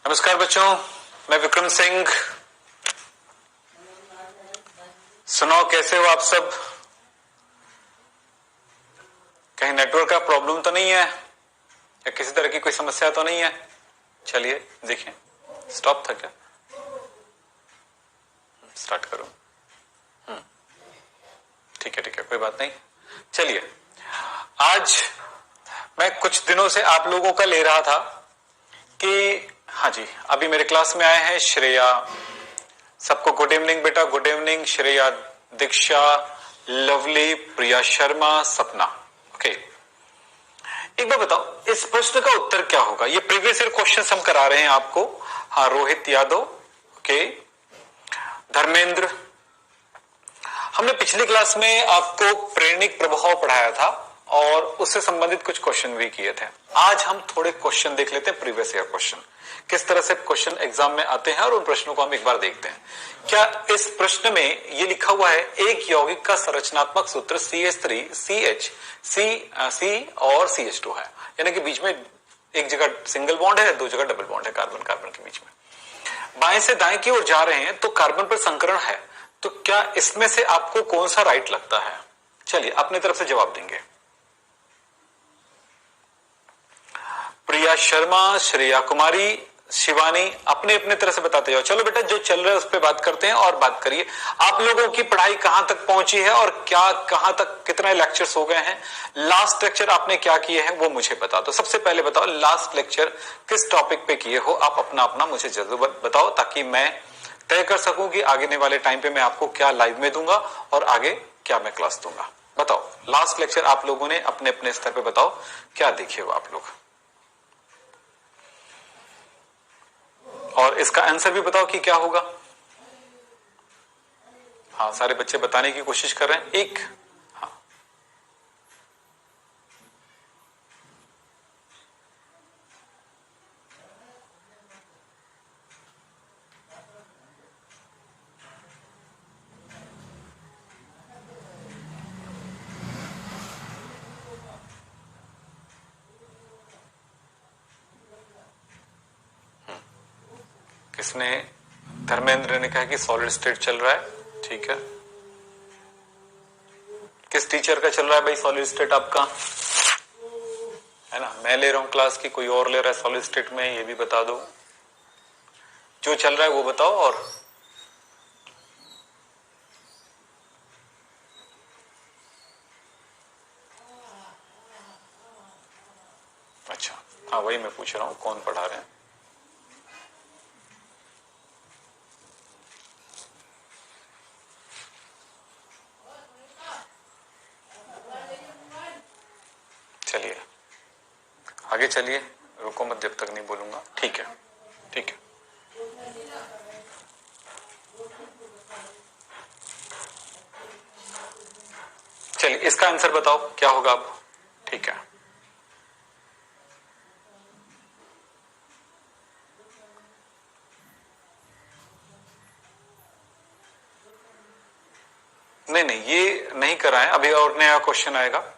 नमस्कार बच्चों, मैं विक्रम सिंह। सुनाओ कैसे हो आप सब? कहीं नेटवर्क का प्रॉब्लम तो नहीं है या किसी तरह की कोई समस्या तो नहीं है? चलिए देखिए, स्टॉप था क्या? स्टार्ट करो। ठीक है, कोई बात नहीं। चलिए, आज मैं कुछ दिनों से आप लोगों का ले रहा था कि हाँ जी, अभी मेरे क्लास में आए हैं श्रेया। सबको गुड इवनिंग बेटा, गुड इवनिंग। श्रेया, दीक्षा, लवली, प्रिया शर्मा, सपना। ओके, एक बार बताओ इस प्रश्न का उत्तर क्या होगा? ये प्रीवियस ईयर क्वेश्चन हम करा रहे हैं आपको। हाँ, रोहित यादव, ओके, धर्मेंद्र। हमने पिछली क्लास में आपको प्रेरणिक प्रभाव पढ़ाया था और उससे संबंधित कुछ क्वेश्चन भी किए थे। आज हम थोड़े क्वेश्चन देख लेते हैं, प्रीवियस ईयर क्वेश्चन, किस तरह से क्वेश्चन एग्जाम में आते हैं और उन प्रश्नों को हम एक बार देखते हैं। क्या इस प्रश्न में ये लिखा हुआ है, एक यौगिक का संरचनात्मक सूत्र CH3 CH C और CH2 है, यानी कि बीच में एक जगह सिंगल बॉन्ड है, दो जगह डबल बॉन्ड है कार्बन कार्बन के बीच में। बाएं से दाएं की ओर जा रहे हैं तो कार्बन पर संकरण है, तो क्या इसमें से आपको कौन सा राइट लगता है? चलिए अपनी तरफ से जवाब देंगे। प्रिया शर्मा, श्रेया कुमारी, शिवानी, अपने अपने तरह से बताते जाओ। चलो बेटा, जो चल रहा है उस पर बात करते हैं और बात करिए आप लोगों की पढ़ाई कहां तक पहुंची है और क्या कहां तक कितने लेक्चर्स हो गए हैं। लास्ट लेक्चर आपने क्या किए हैं वो मुझे बता दो। सबसे पहले बताओ लास्ट लेक्चर किस टॉपिक पे किए हो आप, अपना अपना मुझे जरूर बताओ ताकि मैं तय कर सकूं कि आगे वाले टाइम पे मैं आपको क्या लाइव में दूंगा और आगे क्या मैं क्लास दूंगा। बताओ लास्ट लेक्चर आप लोगों ने अपने अपने स्तर पे बताओ क्या देखे हो आप लोग, और इसका आंसर भी बताओ कि क्या होगा। हाँ, सारे बच्चे बताने की कोशिश कर रहे हैं। एक हाँ, किसने? धर्मेंद्र ने कहा कि सॉलिड स्टेट चल रहा है। ठीक है, किस टीचर का चल रहा है भाई सॉलिड स्टेट आपका? है ना, मैं ले रहा हूं क्लास की, कोई और ले रहा है सॉलिड स्टेट में, ये भी बता दो। जो चल रहा है वो बताओ। और अच्छा, हाँ वही मैं पूछ रहा हूं कौन पढ़ा रहे हैं। चलिए आगे चलिए, रुको मत जब तक नहीं बोलूंगा। ठीक है, ठीक है। चलिए इसका आंसर बताओ क्या होगा आप। ठीक है, नहीं ये नहीं करा है अभी, और नया क्वेश्चन आएगा,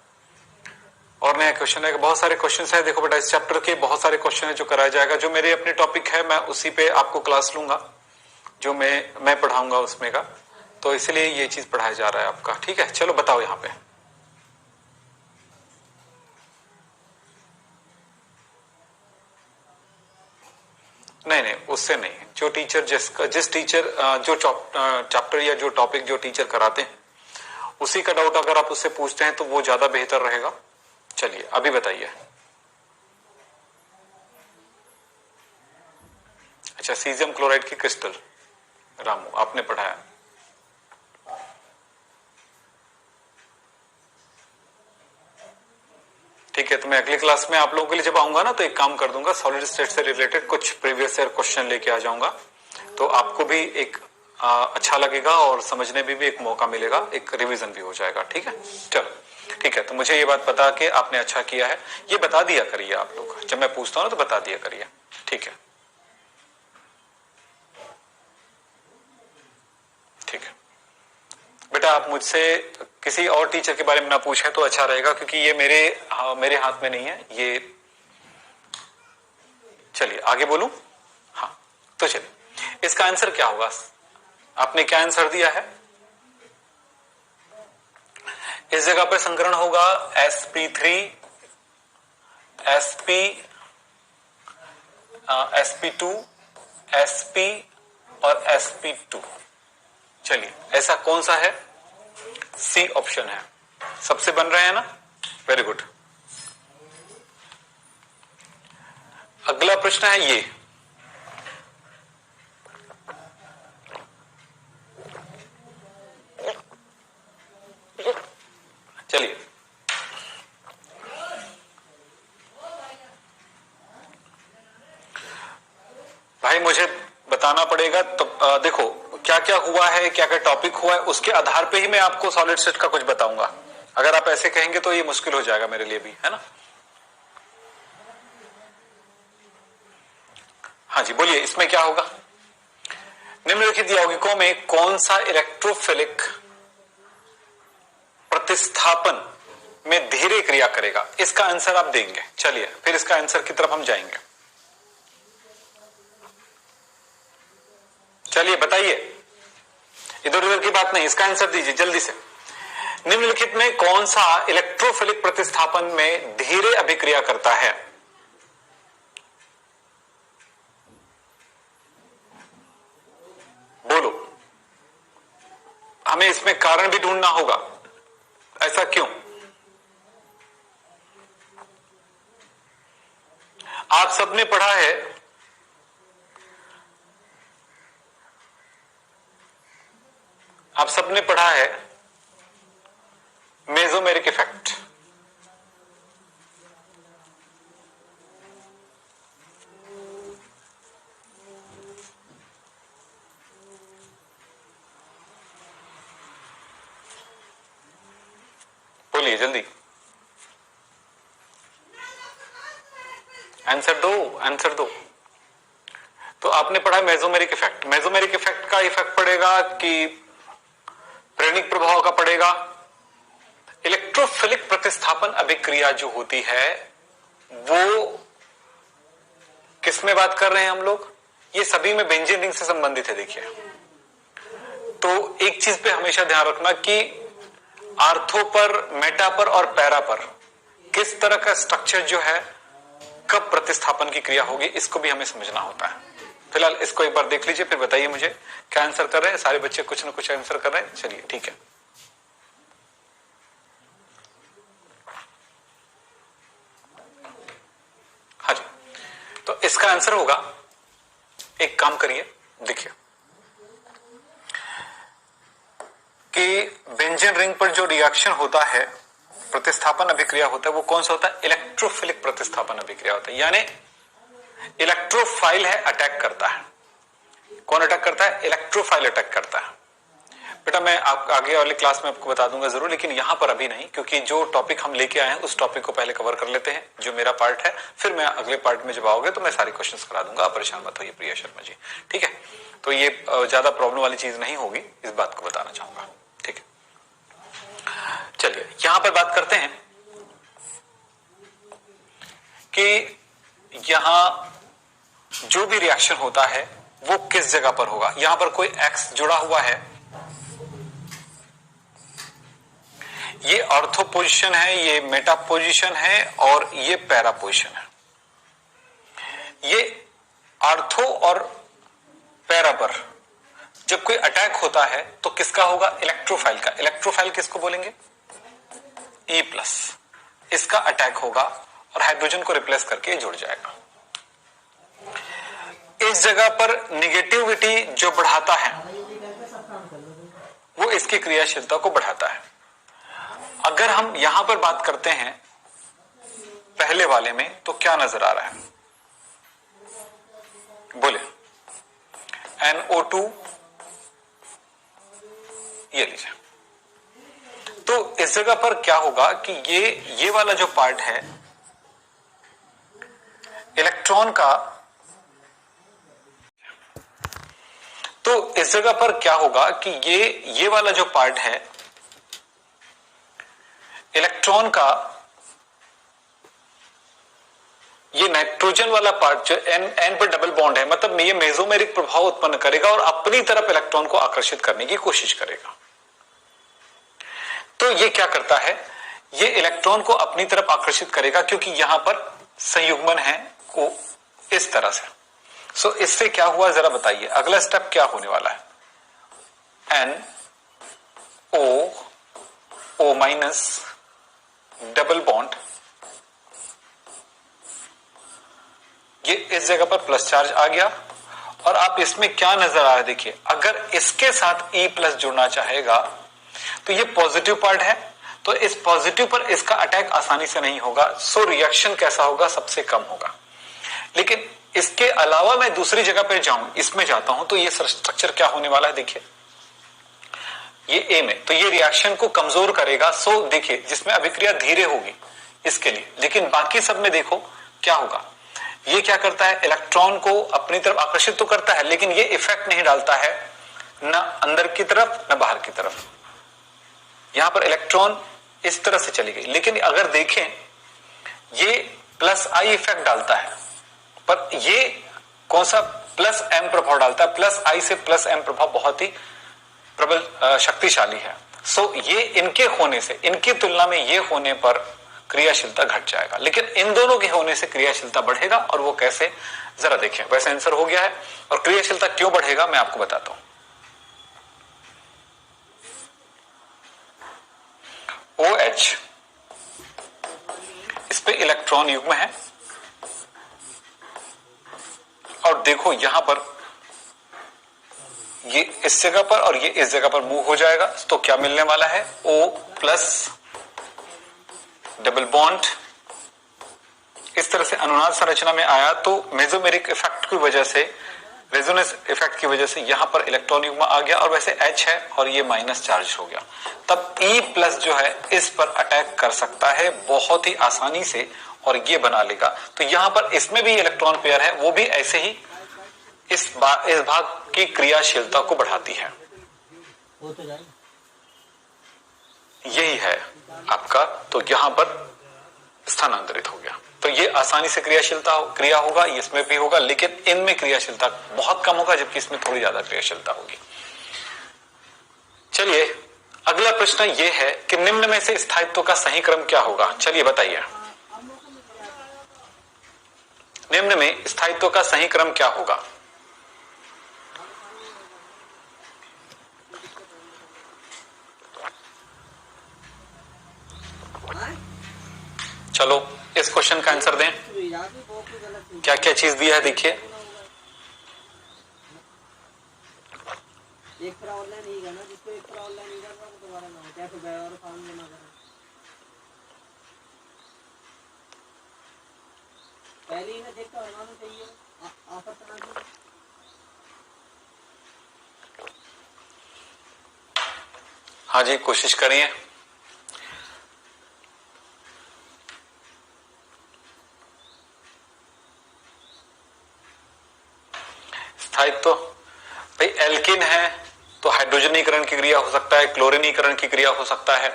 और नया क्वेश्चन आएगा। बहुत सारे क्वेश्चन है, देखो बेटा इस चैप्टर के बहुत सारे क्वेश्चन है जो कराया जाएगा। जो मेरे अपने टॉपिक है मैं उसी पे आपको क्लास लूंगा, जो मैं पढ़ाऊंगा उसमें का, तो इसलिए ये चीज पढ़ाया जा रहा है आपका। ठीक है, चलो बताओ यहां पे। नहीं उससे नहीं, जो टीचर जिस टीचर जो चैप्टर या जो टॉपिक जो टीचर कराते हैं उसी का डाउट अगर आप उससे पूछते हैं तो वो ज्यादा बेहतर रहेगा। चलिए अभी बताइए। अच्छा, सीजियम क्लोराइड की क्रिस्टल, रामू आपने पढ़ाया। ठीक है, तो मैं अगली क्लास में आप लोगों के लिए जब आऊंगा ना तो एक काम कर दूंगा, सॉलिड स्टेट से रिलेटेड कुछ प्रीवियस ईयर क्वेश्चन लेके आ जाऊंगा, तो आपको भी एक अच्छा लगेगा और समझने में भी एक मौका मिलेगा, एक रिवीजन भी हो जाएगा। ठीक है, चलो ठीक है। तो मुझे ये बात पता कि आपने अच्छा किया है, ये बता दिया करिए आप लोग, जब मैं पूछता हूं ना तो बता दिया करिए। ठीक है, ठीक है बेटा, आप मुझसे किसी और टीचर के बारे में ना पूछें तो अच्छा रहेगा, क्योंकि ये मेरे हाथ में नहीं है ये। चलिए आगे बोलूं। हाँ तो चलिए, इसका आंसर क्या होगा? आपने क्या आंसर दिया है? इस जगह पर संकरण होगा sp3, sp, sp2, sp और sp2। चलिए, ऐसा कौन सा है? सी ऑप्शन है। सबसे बन रहे हैं ना? Very good. अगला प्रश्न है ये, चलिए, भाई मुझे बताना पड़ेगा। तो देखो क्या क्या हुआ है, क्या क्या टॉपिक हुआ है, उसके आधार पे ही मैं आपको सॉलिड स्टेट का कुछ बताऊंगा। अगर आप ऐसे कहेंगे तो ये मुश्किल हो जाएगा मेरे लिए भी, है ना? हाँ जी, बोलिए, इसमें क्या होगा? निम्नलिखित यौगिकों में कौन सा इलेक्ट्रोफिलिक प्रतिस्थापन में धीरे क्रिया करेगा? इसका आंसर आप देंगे। चलिए, फिर इसका आंसर की तरफ हम जाएंगे। चलिए बताइए, इधर उधर की बात नहीं, इसका आंसर दीजिए जल्दी से। निम्नलिखित में कौन सा इलेक्ट्रोफिलिक प्रतिस्थापन में धीरे अभिक्रिया करता है? बोलो। हमें इसमें कारण भी ढूंढना होगा। ऐसा क्यों? आप सबने पढ़ा है, आप सबने पढ़ा है मेसोमेरिक इफेक्ट। बोलिए जल्दी, आंसर दो, आंसर दो। तो आपने पढ़ा मेसोमेरिक इफेक्ट। मेसोमेरिक इफेक्ट का इफेक्ट पड़ेगा कि प्रेरणिक प्रभाव का पड़ेगा? इलेक्ट्रोफिलिक प्रतिस्थापन अभिक्रिया जो होती है वो किसमें बात कर रहे हैं हम लोग? ये सभी में बेंजीन रिंग से संबंधित है। देखिए, तो एक चीज पे हमेशा ध्यान रखना कि आर्थो पर, मेटा पर और पैरा पर किस तरह का स्ट्रक्चर जो है, कब प्रतिस्थापन की क्रिया होगी, इसको भी हमें समझना होता है। फिलहाल इसको एक बार देख लीजिए, फिर बताइए मुझे क्या आंसर कर रहे हैं। सारे बच्चे कुछ ना कुछ आंसर कर रहे हैं। चलिए ठीक है। हाँ जी, तो इसका आंसर होगा, एक काम करिए, देखिए कि बेंजीन रिंग पर जो रिएक्शन होता है, प्रतिस्थापन अभिक्रिया होता है, वो कौन सा होता है? इलेक्ट्रोफिलिक प्रतिस्थापन अभिक्रिया होता है। यानी इलेक्ट्रोफाइल है, अटैक करता है। कौन अटैक करता है? इलेक्ट्रोफाइल अटैक करता है। बेटा मैं आप आगे वाली क्लास में आपको बता दूंगा जरूर, लेकिन यहां पर अभी नहीं, क्योंकि जो टॉपिक हम लेके आए हैं उस टॉपिक को पहले कवर कर लेते हैं, जो मेरा पार्ट है। फिर मैं अगले पार्ट में जब आओगे तो मैं सारे क्वेश्चंस करा दूंगा, आप परेशान मत होइए प्रिया शर्मा जी, ठीक है? तो ये ज्यादा प्रॉब्लम वाली चीज नहीं होगी, इस बात को बताना चाहूंगा, ठीक है? चलिए यहां पर बात करते हैं कि यहां जो भी रिएक्शन होता है वो किस जगह पर होगा। यहां पर कोई एक्स जुड़ा हुआ है, ये ऑर्थो पोजीशन है, ये मेटा पोजीशन है और ये पैरा पोजीशन है। ये ऑर्थो और पैरा पर जब कोई अटैक होता है तो किसका होगा? इलेक्ट्रोफाइल का। इलेक्ट्रोफाइल किसको बोलेंगे? E plus. इसका अटैक होगा और हाइड्रोजन को रिप्लेस करके जुड़ जाएगा। इस जगह पर निगेटिविटी जो बढ़ाता है वो इसकी क्रियाशीलता को बढ़ाता है। अगर हम यहां पर बात करते हैं पहले वाले में, तो क्या नजर आ रहा है? बोले, NO2 ये लीजिए। तो इस जगह पर क्या होगा कि ये वाला जो पार्ट है इलेक्ट्रॉन का, तो इस जगह पर क्या होगा कि ये वाला जो पार्ट है इलेक्ट्रॉन का, ये ये नाइट्रोजन वाला पार्ट जो एन पर डबल बॉन्ड है, मतलब ये मेसोमेरिक प्रभाव उत्पन्न करेगा और अपनी तरफ इलेक्ट्रॉन को आकर्षित करने की कोशिश करेगा। तो ये क्या करता है, ये इलेक्ट्रॉन को अपनी तरफ आकर्षित करेगा क्योंकि यहां पर संयुग्मन है को इस तरह से। सो इससे क्या हुआ जरा बताइए, अगला स्टेप क्या होने वाला है, N O minus double bond, ये इस जगह पर प्लस चार्ज आ गया और आप इसमें क्या नजर आ रहा है, देखिए अगर इसके साथ E प्लस जुड़ना चाहेगा तो ये पॉजिटिव पार्ट है, तो इस पॉजिटिव पर इसका अटैक आसानी से नहीं होगा। सो रिएक्शन कैसा होगा, सबसे कम होगा। लेकिन इसके अलावा मैं दूसरी जगह पर जाऊं, इसमें जाता हूं तो ये स्ट्रक्चर क्या होने वाला है, देखिए ये ए में, तो ये रिएक्शन को कमजोर करेगा। सो देखिए जिसमें अभिक्रिया धीरे होगी इसके लिए, लेकिन बाकी सब में देखो क्या होगा, ये क्या करता है, इलेक्ट्रॉन को अपनी तरफ आकर्षित तो करता है लेकिन ये इफेक्ट नहीं डालता है ना अंदर की तरफ ना बाहर की तरफ। यहां पर इलेक्ट्रॉन इस तरह से चली गई, लेकिन अगर देखें ये प्लस आई इफेक्ट डालता है, पर ये कौन सा प्लस एम प्रभाव डालता है, प्लस आई से प्लस एम प्रभाव बहुत ही प्रबल शक्तिशाली है। सो ये इनके होने से, इनकी तुलना में ये होने पर क्रियाशीलता घट जाएगा, लेकिन इन दोनों के होने से क्रियाशीलता बढ़ेगा। और वो कैसे, जरा देखिए, वैसे आंसर हो गया है। और क्रियाशीलता क्यों बढ़ेगा मैं आपको बताता हूं। OH इस पे इलेक्ट्रॉन युग्म है और देखो यहां पर ये इस जगह पर और ये इस जगह पर मूव हो जाएगा, तो क्या मिलने वाला है, O प्लस डबल बॉन्ड। इस तरह से अनुनाद संरचना में आया तो मेसोमेरिक इफेक्ट की वजह से, रेजोनेंस इफेक्ट की वजह से यहां पर इलेक्ट्रॉन युग्म आ गया और वैसे H है और ये माइनस चार्ज हो गया। तब E प्लस जो है इस पर अटैक कर सकता है बहुत ही आसानी से और ये बना लेगा। तो यहां पर इसमें भी इलेक्ट्रॉन पेयर है, वो भी ऐसे ही इस भाग की क्रियाशीलता को बढ़ाती है। यही है आपका, तो यहां पर स्थानांतरित हो गया। तो ये आसानी से क्रिया होगा, इसमें भी होगा, लेकिन इनमें क्रियाशीलता बहुत कम होगा जबकि इसमें थोड़ी ज्यादा क्रियाशीलता होगी। चलिए अगला प्रश्न ये है कि निम्न में से स्थायित्व का सही क्रम क्या होगा। चलिए बताइए, निम्न में स्थायित्व का सही क्रम क्या होगा। चलो इस क्वेश्चन का आंसर दें, क्या क्या चीज दिया है देखिए। पहले ही देख कर बनाना चाहिए हाँ जी कोशिश करिए। स्थायित्व भाई एल्किन है तो हाइड्रोजनीकरण की क्रिया हो सकता है, क्लोरीनीकरण की क्रिया हो सकता है।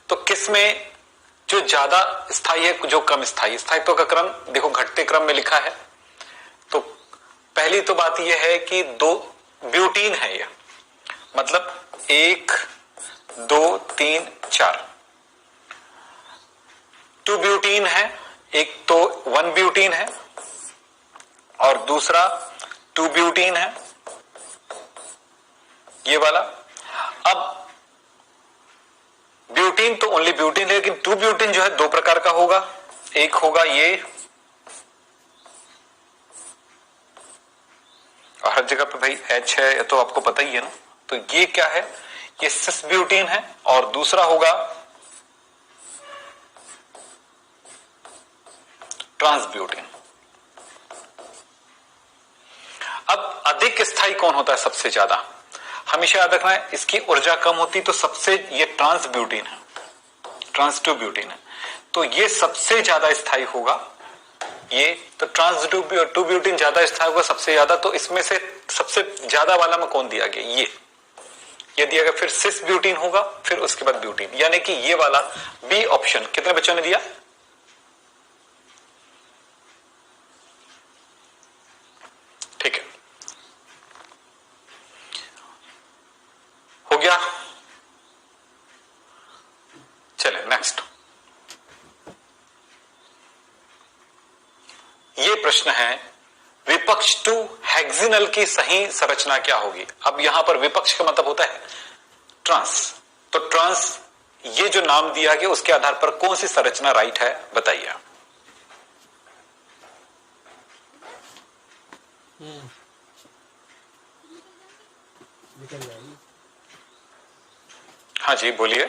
तो किसमें जो ज्यादा स्थायी है, जो कम स्थायी। स्थायित्व का क्रम देखो घटते क्रम में लिखा है। तो पहली तो बात यह है कि 2 ब्यूटीन है, यह मतलब 1 2 3 4 2 ब्यूटीन है। एक तो 1 ब्यूटीन है और दूसरा 2 ब्यूटीन है, ये वाला। अब ब्यूटीन तो ओनली ब्यूटीन है, लेकिन 2 ब्यूटीन जो है 2 प्रकार का होगा। एक होगा ये, और हर जगह पे भाई H है, ये तो आपको पता ही है ना। तो ये क्या है, ये सिस ब्यूटीन है। और दूसरा होगा ट्रांस ब्यूटीन। अब अधिक स्थायी कौन होता है सबसे ज्यादा, हमेशा याद रखना है, इसकी ऊर्जा कम होती तो सबसे ये ट्रांस ब्यूटीन है, ट्रांस 2 ब्यूटीन है। तो ये सबसे ज्यादा स्थायी होगा ये। तो ट्रांस 2 ब्यूटीन ज्यादा स्थायी होगा सबसे ज्यादा। तो इसमें से सबसे ज्यादा वाला में कौन दिया गया, ये दिया गया। फिर सिस ब्यूटीन होगा, फिर उसके बाद ब्यूटीन, यानी कि ये वाला बी ऑप्शन। कितने बच्चों ने दिया, गया? चले नेक्स्ट। ये प्रश्न है, विपक्ष टू हेक्सिनल की सही संरचना क्या होगी? अब यहां पर विपक्ष का मतलब होता है ट्रांस, तो ट्रांस ये जो नाम दिया गया उसके आधार पर कौन सी संरचना राइट है, बताइए। हाँ जी बोलिए।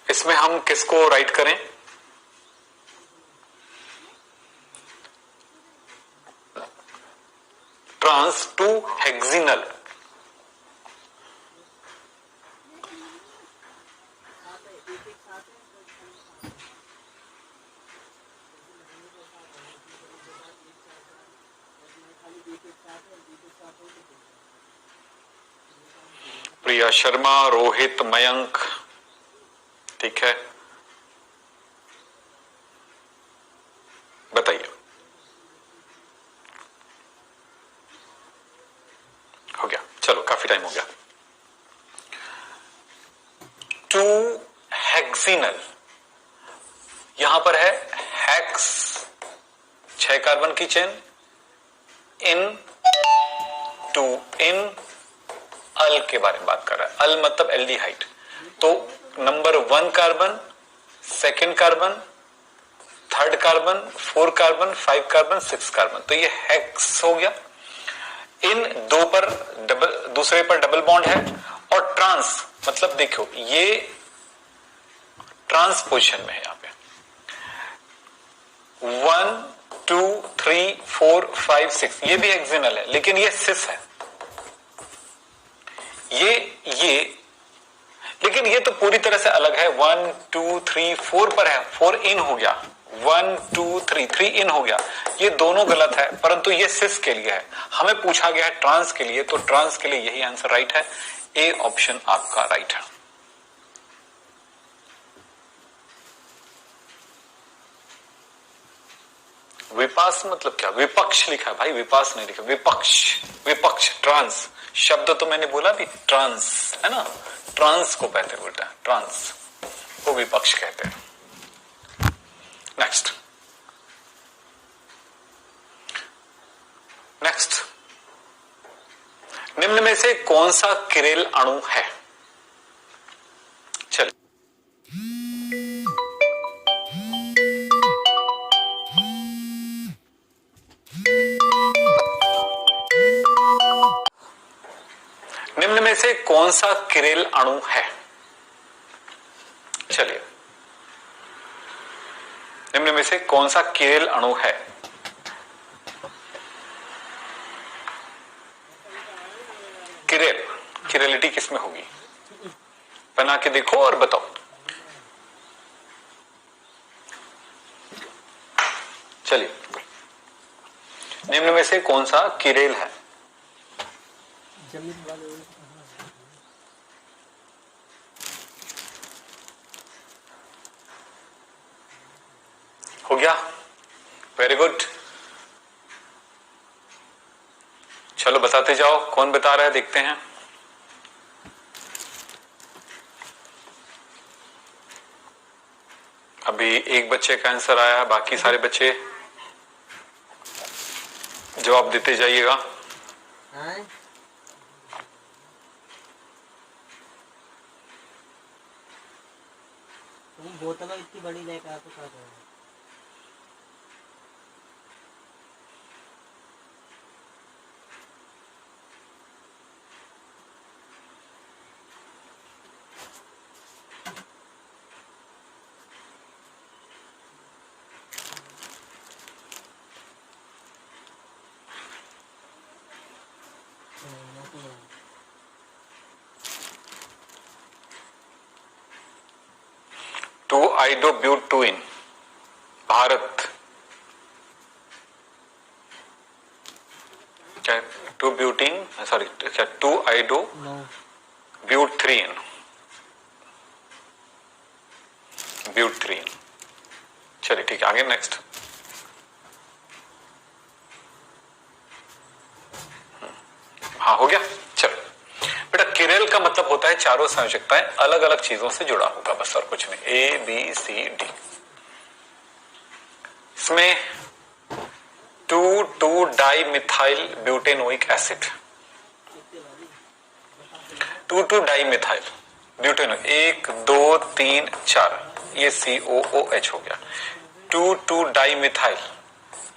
इसमें हम किसको राइट करें? ट्रांस टू हेक्सिनल। प्रिया शर्मा, रोहित, मयंक, ठीक है, बताइए। हो गया, चलो काफी टाइम हो गया। टू हेक्सिनल, यहां पर है हेक्स 6 कार्बन की चेन, इन टू इन अल के बारे में बात कर रहा है। अल मतलब एल्डिहाइड, तो number 1 carbon, second carbon, third carbon, 4 carbon, 5 carbon, 6 carbon, तो ये हेक्स हो गया। इन दो पर डबल, दूसरे पर डबल बॉन्ड है, और ट्रांस मतलब देखो ये ट्रांस पोजिशन में है। यहां पे 1 2 3 4 5 6 ये भी हेक्सिनल है, लेकिन ये सिस है। ये लेकिन ये तो पूरी तरह से अलग है। 1 2 3 4 पर है, 4 इन हो गया, 1 2 3 3 इन हो गया, ये दोनों गलत है, परंतु ये सिस के लिए है। हमें पूछा गया है ट्रांस के लिए, तो ट्रांस के लिए यही आंसर राइट है, ए ऑप्शन आपका राइट है। विपास मतलब क्या? विपक्ष लिखा है भाई, विपास नहीं लिखा, विपक्ष, विपक्ष ट्रांस शब्द तो मैंने बोला भी, ट्रांस है ना, ट्रांस को कहते बोलते हैं, ट्रांस को विपक्ष कहते हैं। नेक्स्ट नेक्स्ट, निम्न में से कौन सा किरेल अणु है? चलिए, निम्न में से कौन सा किरेल अणु है? चलिए, निम्न में से कौन सा किरेल अणु है? किरेल, किरेलिटी किसमें होगी? बना के देखो और बताओ। चलिए, निम्न में से कौन सा किरेल है? जमीन वाले हो गया, वेरी गुड। चलो बताते जाओ, कौन बता रहा है देखते हैं। अभी एक बच्चे का आंसर आया, बाकी सारे बच्चे जवाब देते जाइएगा। तुम बोतल इतनी बड़ी लेकर आते क्या करोगे? टू आइडोब्यूटुइन, भारत, क्या टू ब्यूटीन, सॉरी क्या टू आइडो ब्यूट्रीन, ब्यूट्रीन। चलिए ठीक है, आगे नेक्स्ट। हाँ हो गया। चलो बेटा, किरेल का मतलब होता है चारों संयोजकताएं अलग अलग चीजों से जुड़ा होगा, बस और कुछ नहीं। A B C D. इसमें 2,2 di methyl butanoic acid, 2,2 di methyl butanoic, 1 2 3 4, ये COOH हो गया। 2,2 डाई मिथाइल,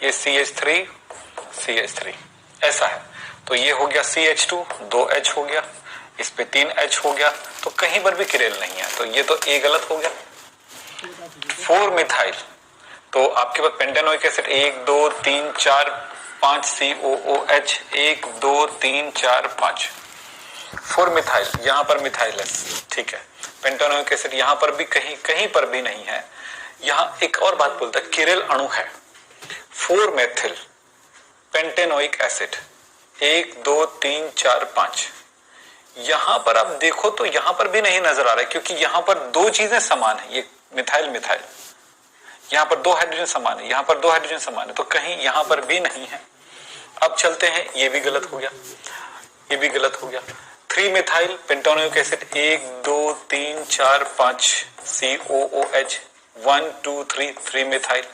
ये CH3 ऐसा है। तो ये हो गया CH2, 2H हो गया, इस पे 3H हो गया, तो कहीं पर भी किरेल नहीं है, तो ये तो A गलत हो गया। 4 मिथाइल, तो आपके पास पेंटेनोइक एसिड 1 2 3 4 5 COOH, 1 2 3 4 5, 4 मिथाइल, यहां पर मिथाइल है, ठीक है। पेंटेनोइक एसिड यहां पर भी कहीं पर भी नहीं है। यहां एक और बात बोलता है, किरेल अणु है 4 मेथिल पेंटेनोइक एसिड, 1 2 3 4 5। यहां पर आप देखो तो यहां पर भी नहीं नजर आ रहा है, क्योंकि यहां पर दो चीजें समान है, ये मिथाइल मिथाइल, यहां पर 2 हाइड्रोजन समान है, यहां पर 2 हाइड्रोजन समान है, तो कहीं यहां पर भी नहीं है। अब चलते हैं, ये भी गलत हो गया, ये भी गलत हो गया। 3 methyl pentanoic acid, 1 2 3 4 5 COOH, 1 2 3, 3 methyl.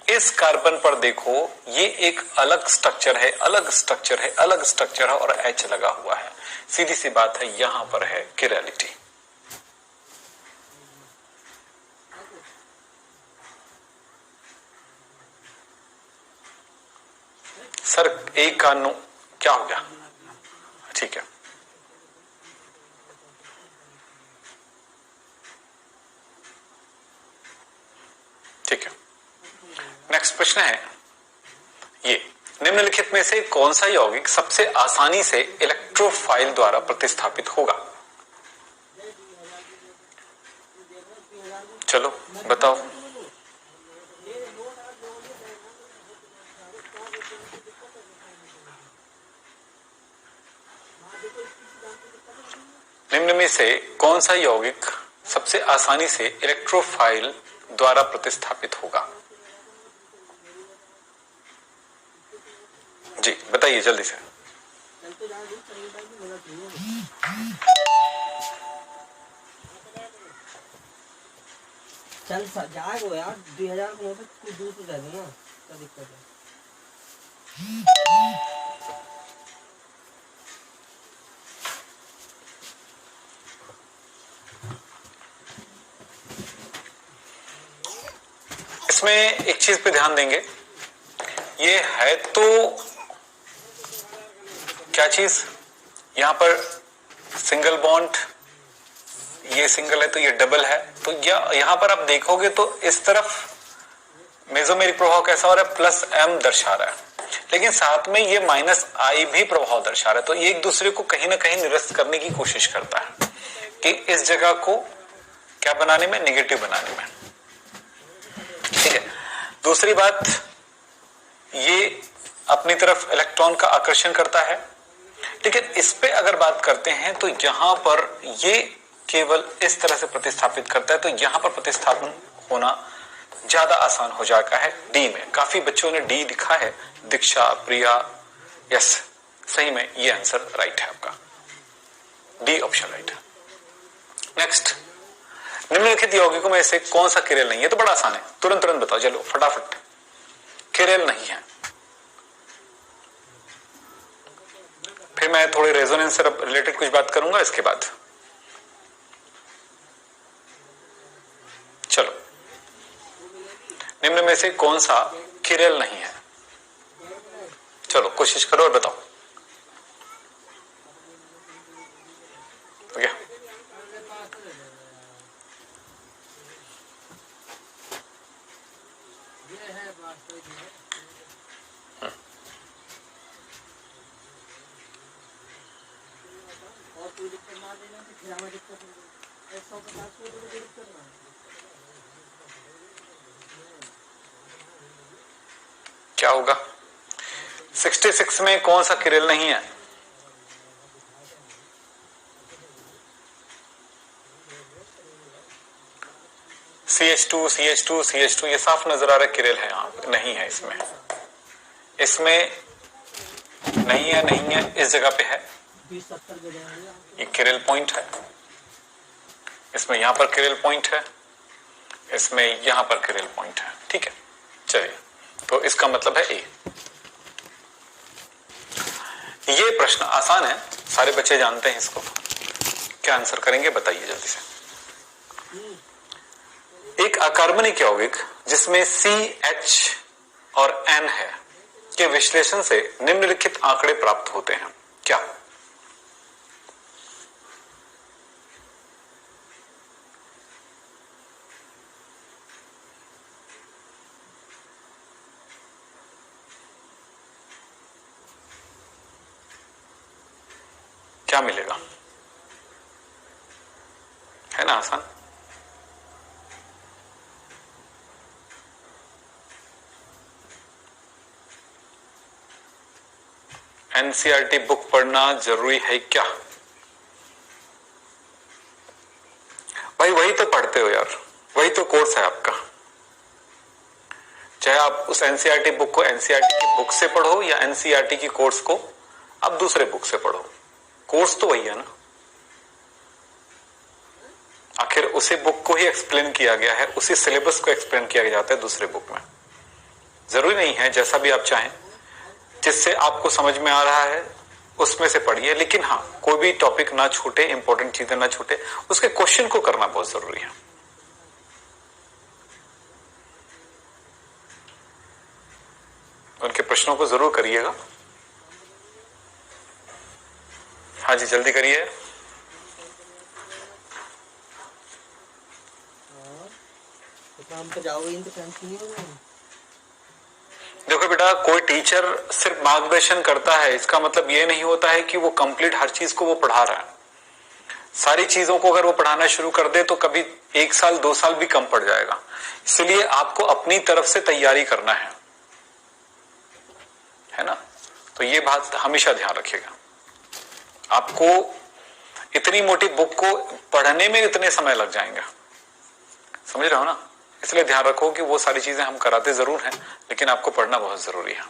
इस कार्बन पर देखो, ये एक अलग स्ट्रक्चर है, अलग स्ट्रक्चर है, अलग स्ट्रक्चर है, और H लगा हुआ है। सीधी सी बात है, यहां पर है किरेलिटी। सर एक का नो क्या हो गया? ठीक है, ठीक है। नेक्स्ट प्रश्न है ये, निम्नलिखित में से कौन सा यौगिक सबसे आसानी से इलेक्ट्रोफाइल द्वारा प्रतिस्थापित होगा? चलो बताओ। निम्न में से कौन सा यौगिक सबसे आसानी से इलेक्ट्रोफाइल द्वारा प्रतिस्थापित होगा? जी बताइए जल्दी से। चल जाएगा यार, 2000 को कुछ दूर तो रह ना, क्या दिक्कत है? इसमें एक चीज पे ध्यान देंगे, ये है तो क्या चीज, यहां पर सिंगल बॉन्ड, ये सिंगल है तो ये डबल है, तो यहां पर आप देखोगे तो इस तरफ मेसोमेरिक प्रभाव कैसा हो रहा है, +M दर्शा रहा है, लेकिन साथ में ये -I भी प्रभाव दर्शा रहा है। तो ये एक दूसरे को कहीं ना कहीं निरस्त करने की कोशिश करता है कि इस जगह को क्या बनाने में, नेगेटिव बनाने में। ठीक है। दूसरी बात, ये अपनी तरफ इलेक्ट्रॉन का आकर्षण करता है, लेकिन इस पे अगर बात करते हैं तो यहां पर ये केवल इस तरह से प्रतिस्थापित करता है, तो यहां पर प्रतिस्थापन होना ज्यादा आसान हो जाता है डी में। काफी बच्चों ने डी लिखा है, दीक्षा, प्रिया, यस सही में ये आंसर राइट है आपका, डी ऑप्शन राइट है। नेक्स्ट, निम्नलिखित यौगिकों में से कौन सा किरेल नहीं है? तो बड़ा आसान है, तुरंत तुरंत बताओ, चलो फटाफट। किरेल नहीं है। फिर मैं थोड़ी रेजोनेंस से रिलेटेड कुछ बात करूंगा इसके बाद। चलो, निम्न में से कौन सा किरेल नहीं है? चलो कोशिश करो और बताओ। ओके, क्या होगा? 66 में कौन सा किरेल नहीं है? CH2 CH2 CH2 ये साफ नजर आ रहा है किरेल है, यहाँ नहीं है, इसमें नहीं है, इस जगह पे है, 20-70 के जाएंगे। ये किरेल पॉइंट है, इसमें यहां पर किरेल पॉइंट है, इसमें यहां पर किरेल पॉइंट है। ठीक है, चलिए, तो इसका मतलब है ए। ये प्रश्न आसान है, सारे बच्चे जानते हैं इसको। क्या आंसर करेंगे बताइए जल्दी से। एक अकार्बनिक यौगिक जिसमें CH और N है के विश्लेषण से निम्नलिखित आंकड़े प्राप्त होते हैं, क्या? क्या मिलेगा? है ना आसान? NCERT बुक पढ़ना जरूरी है क्या? भाई वही तो पढ़ते हो यार, वही तो कोर्स है आपका। चाहे आप उस NCERT बुक को NCERT की बुक से पढ़ो या NCERT की कोर्स को आप दूसरे बुक से पढ़ो, कोर्स तो वही है ना। आखिर उसी बुक को ही एक्सप्लेन किया गया है, उसी सिलेबस को एक्सप्लेन किया जाता है दूसरे बुक में। जरूरी नहीं है जैसा भी आप चाहें, जिससे आपको समझ में आ रहा है उसमें से पढ़िए, लेकिन हाँ कोई भी टॉपिक ना छूटे, इंपॉर्टेंट चीजें ना छूटे, उसके क्वेश्चन को करना बहुत जरूरी है। उनके प्रश्नों को जरूर करिएगा। हाँ जी जल्दी करिए। काम पे जाओगे तो टेंशन नहीं होगा। देखो बेटा, कोई टीचर सिर्फ मार्गदर्शन करता है, इसका मतलब ये नहीं होता है कि वो कंप्लीट हर चीज को वो पढ़ा रहा है। सारी चीजों को अगर वो पढ़ाना शुरू कर दे तो कभी 1 साल 2 साल भी कम पड़ जाएगा। इसलिए आपको अपनी तरफ से तैयारी करना है ना। तो ये बात हमेशा ध्यान रखिएगा। आपको इतनी मोटी बुक को पढ़ने में इतने समय लग जाएंगे, समझ रहे हो ना। इसलिए ध्यान रखो कि वो सारी चीजें हम कराते जरूर हैं, लेकिन आपको पढ़ना बहुत जरूरी है।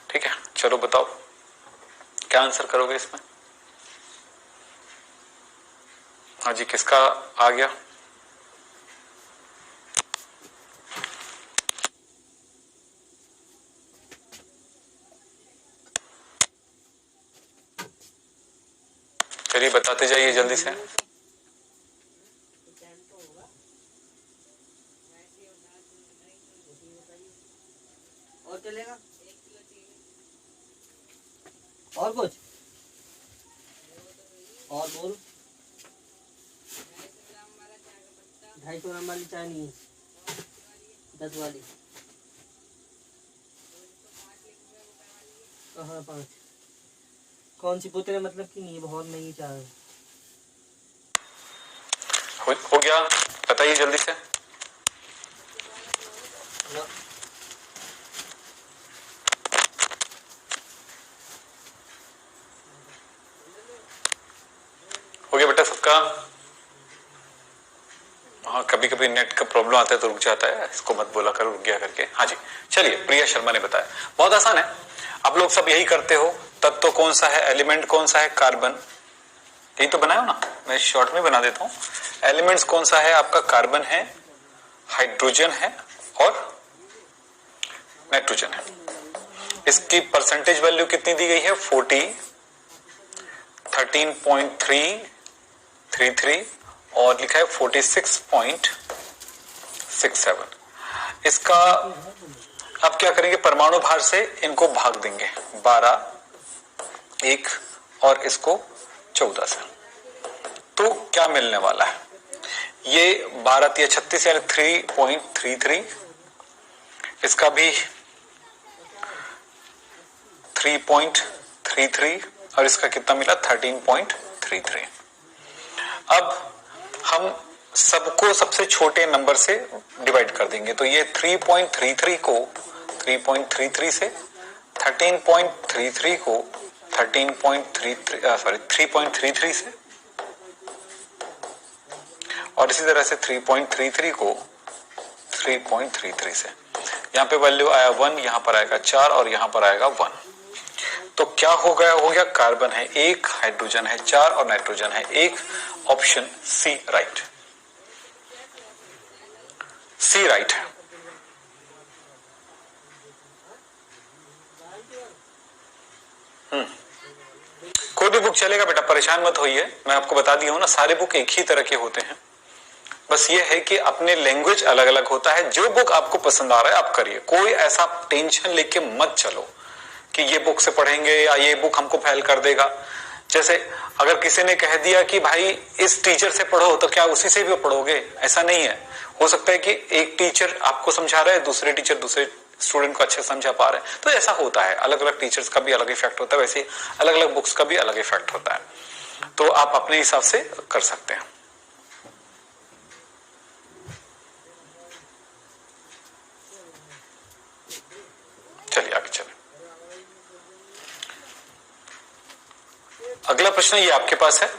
ठीक है, चलो बताओ क्या आंसर करोगे इसमें। हाँ जी, किसका आ गया? चलिए बताते जाइए जल्दी से। और चलेगा और कुछ और बोल। 250 ग्राम वाली चाय नहीं है, 10 वाली कहाँ 5? कौन सी बोतल है, मतलब कि नहीं है, बहुत महंगी चाय है। हो गया, बताइए जल्दी से। हो गया बेटा सबका? हाँ, कभी कभी नेट का प्रॉब्लम आता है तो रुक जाता है, इसको मत बोला करो रुक गया करके। हाँ जी चलिए, प्रिया शर्मा ने बताया, बहुत आसान है। आप लोग सब यही करते हो। तत्व कौन सा है, एलिमेंट कौन सा है, कार्बन, यही तो बनाया हो ना। मैं शॉर्ट में बना देता हूं। एलिमेंट्स कौन सा है आपका, कार्बन है, हाइड्रोजन है और नाइट्रोजन है। इसकी परसेंटेज वैल्यू कितनी दी गई है, 40, 13.333 और लिखा है 46.67। इसका अब क्या करेंगे, परमाणु भार से इनको भाग देंगे, 12, 1 और इसको 14 से। तो क्या मिलने वाला है, ये 12 या 36 यानी 3.33, इसका भी 3.33 और इसका कितना मिला 13.33। अब हम सबको सबसे छोटे नंबर से डिवाइड कर देंगे, तो ये 3.33 को 3.33 से, 13.33 को 3.33 से और इसी तरह से 3.33 को 3.33 से, यहाँ पे वैल्यू आया 1, यहाँ पर आएगा 4 और यहाँ पर आएगा 1। तो क्या हो गया कार्बन है 1, हाइड्रोजन है 4 और नाइट्रोजन है 1। ऑप्शन सी राइट, सी राइट है। कोई भी बुक चलेगा बेटा, परेशान मत होइए। मैं आपको बता दिया हूं ना, सारे बुक एक ही तरह के होते हैं, बस ये है कि अपने लैंग्वेज अलग अलग होता है। जो बुक आपको पसंद आ रहा है आप करिए, कोई ऐसा टेंशन लेके मत चलो कि ये बुक से पढ़ेंगे या ये बुक हमको फेल कर देगा। जैसे अगर किसी ने कह दिया कि भाई इस टीचर से पढ़ो, तो क्या उसी से भी पढ़ोगे? ऐसा नहीं है। हो सकता है कि एक टीचर आपको समझा रहा है, दूसरे टीचर दूसरे स्टूडेंट को अच्छे समझा पा रहे हैं, तो ऐसा होता है। अलग अलग टीचर्स का भी अलग इफेक्ट होता है, वैसे अलग अलग बुक्स का भी अलग इफेक्ट होता है। तो आप अपने हिसाब से कर सकते हैं। चलिए आगे चलें। अगला प्रश्न ये आपके पास है।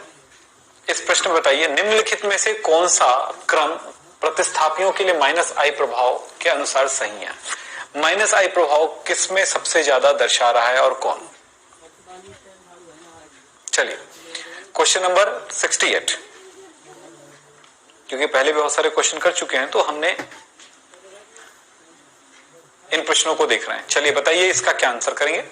इस प्रश्न में बताइए, निम्नलिखित में से कौन सा क्रम प्रतिस्थापियों के लिए -i प्रभाव के अनुसार सही है? -i प्रभाव किसमें सबसे ज्यादा दर्शा रहा है और कौन? चलिए क्वेश्चन नंबर 68, क्योंकि पहले भी बहुत सारे क्वेश्चन कर चुके हैं तो हमने इन प्रश्नों को देख रहे हैं। चलिए बताइए इसका क्या आंसर करेंगे।